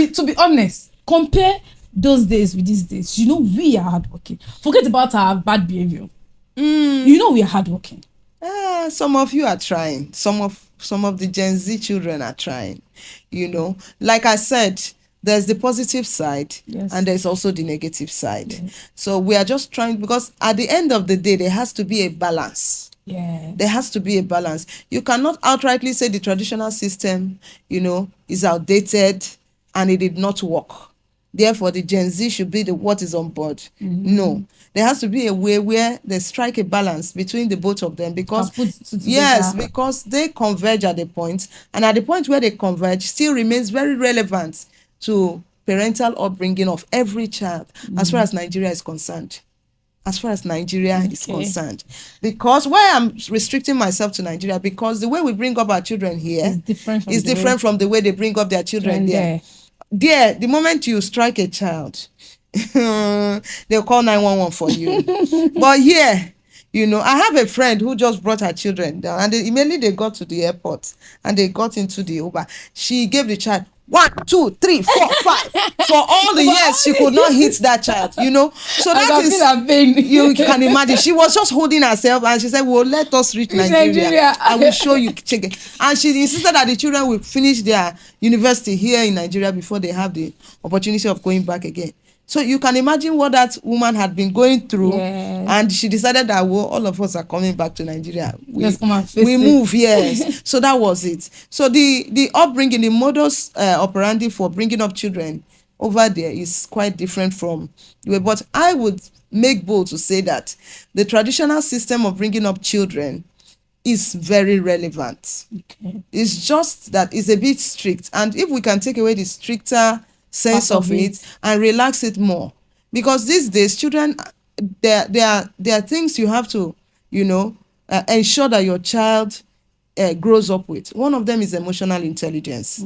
to be honest, compare those days with these days. You know, we are hardworking. Forget about our bad behavior. You know, we are hardworking. Some of you are trying. Some of the Gen Z children are trying. You know, like I said, there's the positive side, Yes. and there's also the negative side. Yes. So we are just trying, because at the end of the day, there has to be a balance. Yeah. There has to be a balance. You cannot outrightly say the traditional system, you know, is outdated and it did not work. Therefore, the Gen Z should be what is on board. No, there has to be a way where they strike a balance between the both of them, because yes, because they converge at the point, and at the point where they converge still remains very relevant to parental upbringing of every child, as far as Nigeria is concerned. As far as Nigeria is concerned. Because why I'm restricting myself to Nigeria, because the way we bring up our children here is different from the way they bring up their children there. There, the moment you strike a child, they'll call 911 for you. But here, you know, I have a friend who just brought her children down, and immediately they got to the airport and they got into the Uber. She gave the child 1, 2, 3, 4, 5. For all the years, she could not hit that child, you know. So that is, you can imagine. She was just holding herself, and she said, well, let us reach Nigeria. I will show you. And she insisted that the children will finish their university here in Nigeria before they have the opportunity of going back again. So you can imagine what that woman had been going through, and she decided that, well, all of us are coming back to Nigeria. We move, yes. So that was it. So the upbringing, the modus operandi for bringing up children over there is quite different from the way. But I would make bold to say that the traditional system of bringing up children is very relevant. It's just that it's a bit strict, and if we can take away the stricter sense of it and relax it more, because these days children, there are things you have to, you know, ensure that your child grows up with. One of them is emotional intelligence.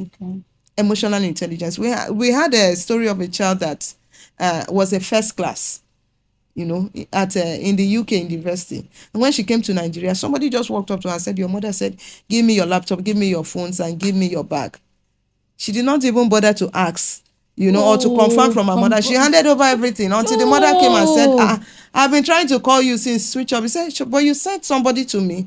Emotional intelligence. We had a story of a child that was a first class, you know, at in the UK university, and when she came to Nigeria, somebody just walked up to her and said, your mother said, give me your laptop, give me your phones, and give me your bag. She did not even bother to ask, you know, or to confirm from her mother. She handed over everything until the mother came and said, I've been trying to call you since switch off. He said, but you sent somebody to me.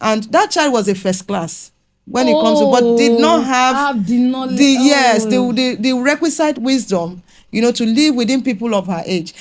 And that child was a first class when it comes to, but did not have the requisite wisdom, you know, to live within people of her age.